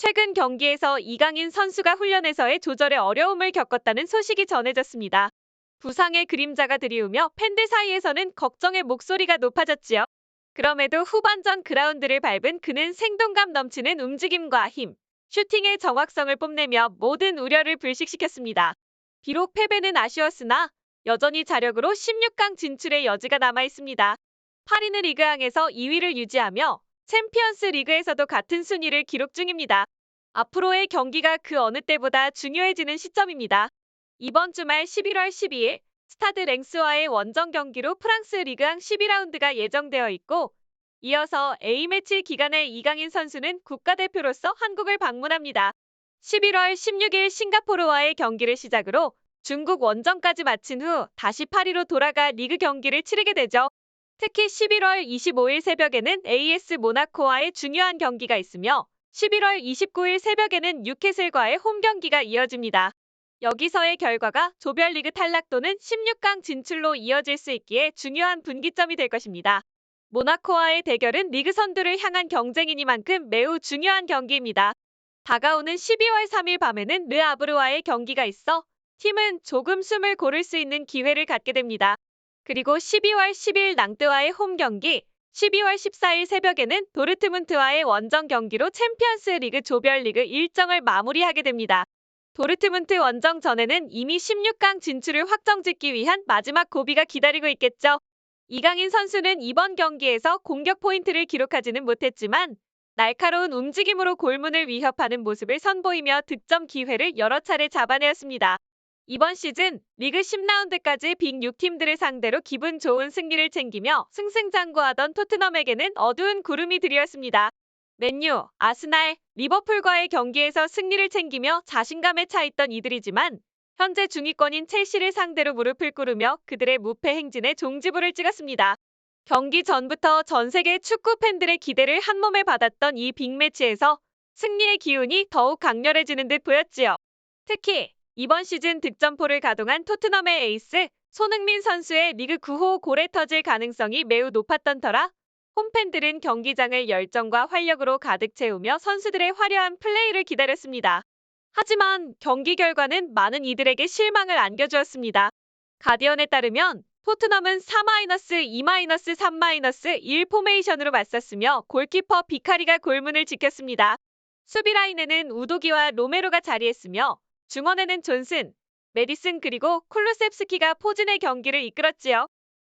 최근 경기에서 이강인 선수가 훈련에서의 조절에 어려움을 겪었다는 소식이 전해졌습니다. 부상의 그림자가 드리우며 팬들 사이에서는 걱정의 목소리가 높아졌지요. 그럼에도 후반전 그라운드를 밟은 그는 생동감 넘치는 움직임과 힘, 슈팅의 정확성을 뽐내며 모든 우려를 불식시켰습니다. 비록 패배는 아쉬웠으나 여전히 자력으로 16강 진출의 여지가 남아있습니다. 파리는 리그왕에서 2위를 유지하며 챔피언스 리그에서도 같은 순위를 기록 중입니다. 앞으로의 경기가 그 어느 때보다 중요해지는 시점입니다. 이번 주말 11월 12일 스타드 랭스와의 원정 경기로 프랑스 리그왕 12라운드가 예정되어 있고 이어서 A매치 기간에 이강인 선수는 국가대표로서 한국을 방문합니다. 11월 16일 싱가포르와의 경기를 시작으로 중국 원정까지 마친 후 다시 파리로 돌아가 리그 경기를 치르게 되죠. 특히 11월 25일 새벽에는 AS 모나코와의 중요한 경기가 있으며 11월 29일 새벽에는 뉴캐슬과의 홈 경기가 이어집니다. 여기서의 결과가 조별리그 탈락 또는 16강 진출로 이어질 수 있기에 중요한 분기점이 될 것입니다. 모나코와의 대결은 리그 선두를 향한 경쟁이니만큼 매우 중요한 경기입니다. 다가오는 12월 3일 밤에는 르 아브르와의 경기가 있어 팀은 조금 숨을 고를 수 있는 기회를 갖게 됩니다. 그리고 12월 10일 낭뜨와의 홈 경기, 12월 14일 새벽에는 도르트문트와의 원정 경기로 챔피언스 리그 조별리그 일정을 마무리하게 됩니다. 도르트문트 원정 전에는 이미 16강 진출을 확정짓기 위한 마지막 고비가 기다리고 있겠죠. 이강인 선수는 이번 경기에서 공격 포인트를 기록하지는 못했지만 날카로운 움직임으로 골문을 위협하는 모습을 선보이며 득점 기회를 여러 차례 잡아내었습니다. 이번 시즌 리그 10라운드까지 빅 6팀들을 상대로 기분 좋은 승리를 챙기며 승승장구하던 토트넘에게는 어두운 구름이 드리웠습니다. 맨유, 아스날, 리버풀과의 경기에서 승리를 챙기며 자신감에 차 있던 이들이지만 현재 중위권인 첼시를 상대로 무릎을 꿇으며 그들의 무패 행진에 종지부를 찍었습니다. 경기 전부터 전 세계 축구 팬들의 기대를 한몸에 받았던 이 빅매치에서 승리의 기운이 더욱 강렬해지는 듯 보였지요. 특히 이번 시즌 득점포를 가동한 토트넘의 에이스 손흥민 선수의 리그 9호 골에 터질 가능성이 매우 높았던 터라 홈팬들은 경기장을 열정과 활력으로 가득 채우며 선수들의 화려한 플레이를 기다렸습니다. 하지만 경기 결과는 많은 이들에게 실망을 안겨주었습니다. 가디언에 따르면 토트넘은 4-2-3-1 포메이션으로 맞섰으며 골키퍼 비카리가 골문을 지켰습니다. 수비 라인에는 우도기와 로메로가 자리했으며 중원에는 존슨, 메디슨 그리고 쿨루셉스키가 포진의 경기를 이끌었지요.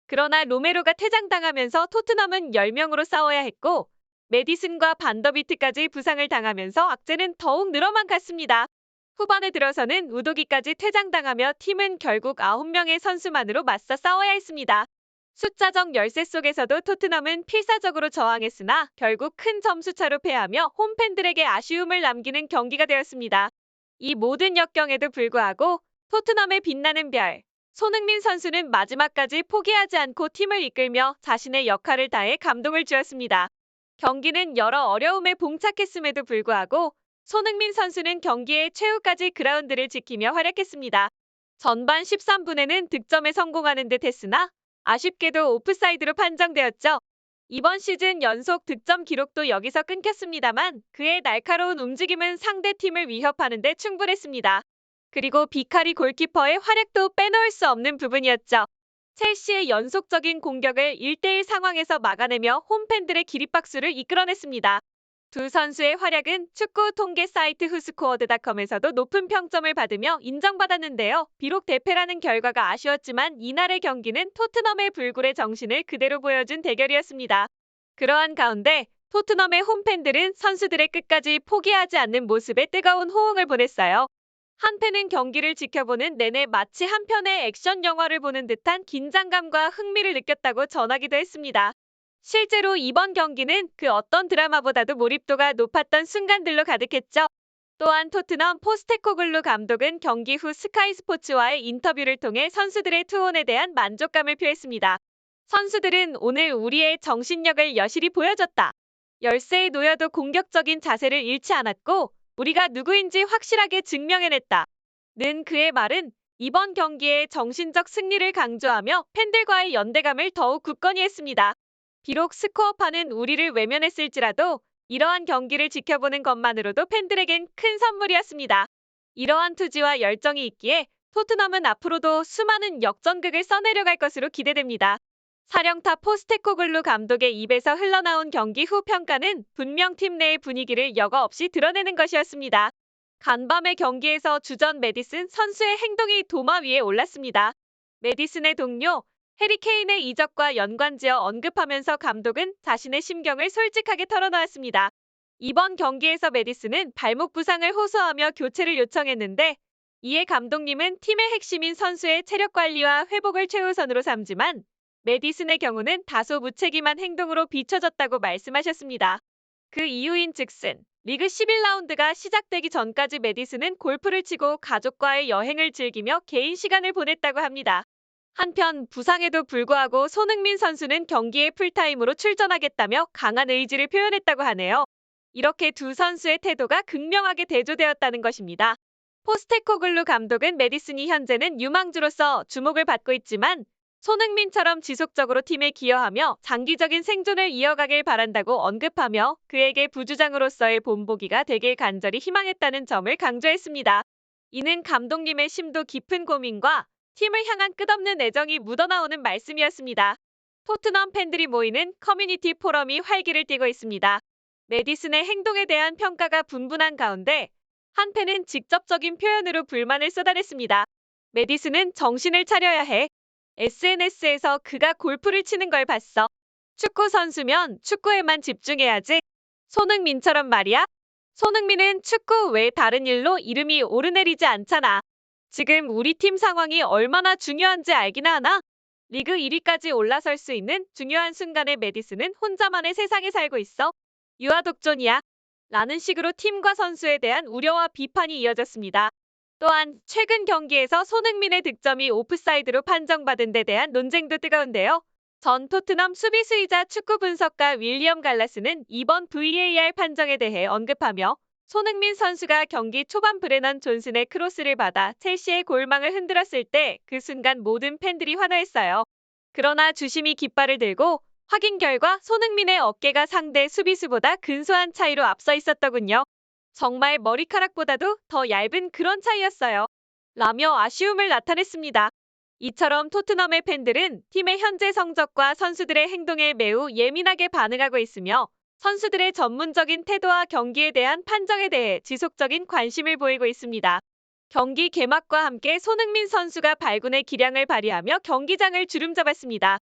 그러나 로메로가 퇴장당하면서 토트넘은 10명으로 싸워야 했고 메디슨과 반더비트까지 부상을 당하면서 악재는 더욱 늘어만 갔습니다. 후반에 들어서는 우도기까지 퇴장당하며 팀은 결국 9명의 선수만으로 맞서 싸워야 했습니다. 숫자적 열세 속에서도 토트넘은 필사적으로 저항했으나 결국 큰 점수차로 패하며 홈팬들에게 아쉬움을 남기는 경기가 되었습니다. 이 모든 역경에도 불구하고 토트넘의 빛나는 별, 손흥민 선수는 마지막까지 포기하지 않고 팀을 이끌며 자신의 역할을 다해 감동을 주었습니다. 경기는 여러 어려움에 봉착했음에도 불구하고 손흥민 선수는 경기의 최후까지 그라운드를 지키며 활약했습니다. 전반 13분에는 득점에 성공하는 듯 했으나 아쉽게도 오프사이드로 판정되었죠. 이번 시즌 연속 득점 기록도 여기서 끊겼습니다만 그의 날카로운 움직임은 상대팀을 위협하는 데 충분했습니다. 그리고 비카리 골키퍼의 활약도 빼놓을 수 없는 부분이었죠. 첼시의 연속적인 공격을 1대1 상황에서 막아내며 홈팬들의 기립박수를 이끌어냈습니다. 두 선수의 활약은 축구 통계 사이트 후스코어드닷컴에서도 높은 평점을 받으며 인정받았는데요. 비록 대패라는 결과가 아쉬웠지만 이날의 경기는 토트넘의 불굴의 정신을 그대로 보여준 대결이었습니다. 그러한 가운데 토트넘의 홈팬들은 선수들의 끝까지 포기하지 않는 모습에 뜨거운 호응을 보냈어요. 한팬은 경기를 지켜보는 내내 마치 한 편의 액션 영화를 보는 듯한 긴장감과 흥미를 느꼈다고 전하기도 했습니다. 실제로 이번 경기는 그 어떤 드라마보다도 몰입도가 높았던 순간들로 가득했죠. 또한 토트넘 포스테코글루 감독은 경기 후 스카이 스포츠와의 인터뷰를 통해 선수들의 투혼에 대한 만족감을 표했습니다. 선수들은 오늘 우리의 정신력을 여실히 보여줬다. 열세에 놓여도 공격적인 자세를 잃지 않았고 우리가 누구인지 확실하게 증명해냈다. 는 그의 말은 이번 경기의 정신적 승리를 강조하며 팬들과의 연대감을 더욱 굳건히 했습니다. 비록 스코어판은 우리를 외면했을지라도 이러한 경기를 지켜보는 것만으로도 팬들에겐 큰 선물이었습니다. 이러한 투지와 열정이 있기에 토트넘은 앞으로도 수많은 역전극을 써내려갈 것으로 기대됩니다. 사령탑 포스테코글루 감독의 입에서 흘러나온 경기 후 평가는 분명 팀 내의 분위기를 여과 없이 드러내는 것이었습니다. 간밤의 경기에서 주전 메디슨 선수의 행동이 도마 위에 올랐습니다. 메디슨의 동료 해리 케인의 이적과 연관지어 언급하면서 감독은 자신의 심경을 솔직하게 털어놓았습니다. 이번 경기에서 메디슨은 발목 부상을 호소하며 교체를 요청했는데 이에 감독님은 팀의 핵심인 선수의 체력 관리와 회복을 최우선으로 삼지만 메디슨의 경우는 다소 무책임한 행동으로 비춰졌다고 말씀하셨습니다. 그 이유인즉슨 리그 11라운드가 시작되기 전까지 메디슨은 골프를 치고 가족과의 여행을 즐기며 개인 시간을 보냈다고 합니다. 한편 부상에도 불구하고 손흥민 선수는 경기에 풀타임으로 출전하겠다며 강한 의지를 표현했다고 하네요. 이렇게 두 선수의 태도가 극명하게 대조되었다는 것입니다. 포스테코글루 감독은 메디슨이 현재는 유망주로서 주목을 받고 있지만 손흥민처럼 지속적으로 팀에 기여하며 장기적인 생존을 이어가길 바란다고 언급하며 그에게 부주장으로서의 본보기가 되길 간절히 희망했다는 점을 강조했습니다. 이는 감독님의 심도 깊은 고민과 팀을 향한 끝없는 애정이 묻어나오는 말씀이었습니다. 토트넘 팬들이 모이는 커뮤니티 포럼이 활기를 띠고 있습니다. 메디슨의 행동에 대한 평가가 분분한 가운데 한 팬은 직접적인 표현으로 불만을 쏟아냈습니다. 메디슨은 정신을 차려야 해. SNS에서 그가 골프를 치는 걸 봤어. 축구 선수면 축구에만 집중해야지. 손흥민처럼 말이야. 손흥민은 축구 외 다른 일로 이름이 오르내리지 않잖아. 지금 우리 팀 상황이 얼마나 중요한지 알기나 하나? 리그 1위까지 올라설 수 있는 중요한 순간에 메디슨은 혼자만의 세상에 살고 있어. 유아독존이야. 라는 식으로 팀과 선수에 대한 우려와 비판이 이어졌습니다. 또한 최근 경기에서 손흥민의 득점이 오프사이드로 판정받은 데 대한 논쟁도 뜨거운데요. 전 토트넘 수비수이자 축구 분석가 윌리엄 갈라스는 이번 VAR 판정에 대해 언급하며 손흥민 선수가 경기 초반 브레넌 존슨의 크로스를 받아 첼시의 골망을 흔들었을 때 그 순간 모든 팬들이 환호했어요. 그러나 주심이 깃발을 들고 확인 결과 손흥민의 어깨가 상대 수비수보다 근소한 차이로 앞서 있었더군요. 정말 머리카락보다도 더 얇은 그런 차이였어요. 라며 아쉬움을 나타냈습니다. 이처럼 토트넘의 팬들은 팀의 현재 성적과 선수들의 행동에 매우 예민하게 반응하고 있으며 선수들의 전문적인 태도와 경기에 대한 판정에 대해 지속적인 관심을 보이고 있습니다. 경기 개막과 함께 손흥민 선수가 발군의 기량을 발휘하며 경기장을 주름잡았습니다.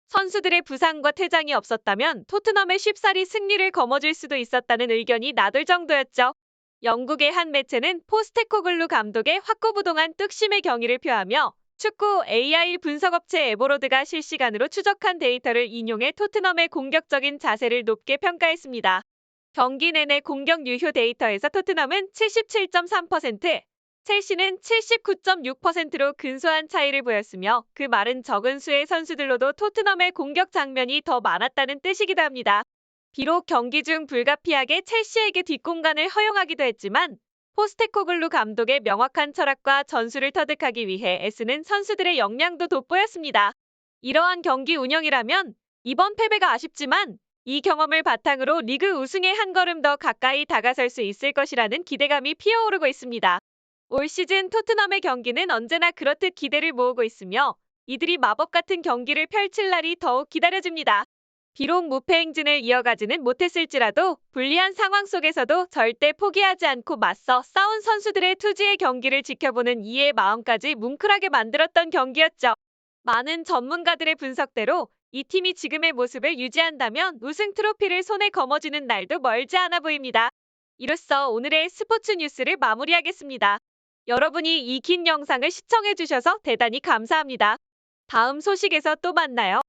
선수들의 부상과 퇴장이 없었다면 토트넘의 쉽사리 승리를 거머쥘 수도 있었다는 의견이 나돌 정도였죠. 영국의 한 매체는 포스테코글루 감독의 확고부동한 뚝심의 경의를 표하며 축구 AI 분석업체 에보로드가 실시간으로 추적한 데이터를 인용해 토트넘의 공격적인 자세를 높게 평가했습니다. 경기 내내 공격 유효 데이터에서 토트넘은 77.3%, 첼시는 79.6%로 근소한 차이를 보였으며 그 말은 적은 수의 선수들로도 토트넘의 공격 장면이 더 많았다는 뜻이기도 합니다. 비록 경기 중 불가피하게 첼시에게 뒷공간을 허용하기도 했지만 포스테코글루 감독의 명확한 철학과 전술을 터득하기 위해 애쓰는 선수들의 역량도 돋보였습니다. 이러한 경기 운영이라면 이번 패배가 아쉽지만 이 경험을 바탕으로 리그 우승에 한 걸음 더 가까이 다가설 수 있을 것이라는 기대감이 피어오르고 있습니다. 올 시즌 토트넘의 경기는 언제나 그렇듯 기대를 모으고 있으며 이들이 마법 같은 경기를 펼칠 날이 더욱 기다려집니다. 비록 무패 행진을 이어가지는 못했을지라도 불리한 상황 속에서도 절대 포기하지 않고 맞서 싸운 선수들의 투지의 경기를 지켜보는 이해의 마음까지 뭉클하게 만들었던 경기였죠. 많은 전문가들의 분석대로 이 팀이 지금의 모습을 유지한다면 우승 트로피를 손에 거머쥐는 날도 멀지 않아 보입니다. 이로써 오늘의 스포츠 뉴스를 마무리하겠습니다. 여러분이 이 긴 영상을 시청해주셔서 대단히 감사합니다. 다음 소식에서 또 만나요.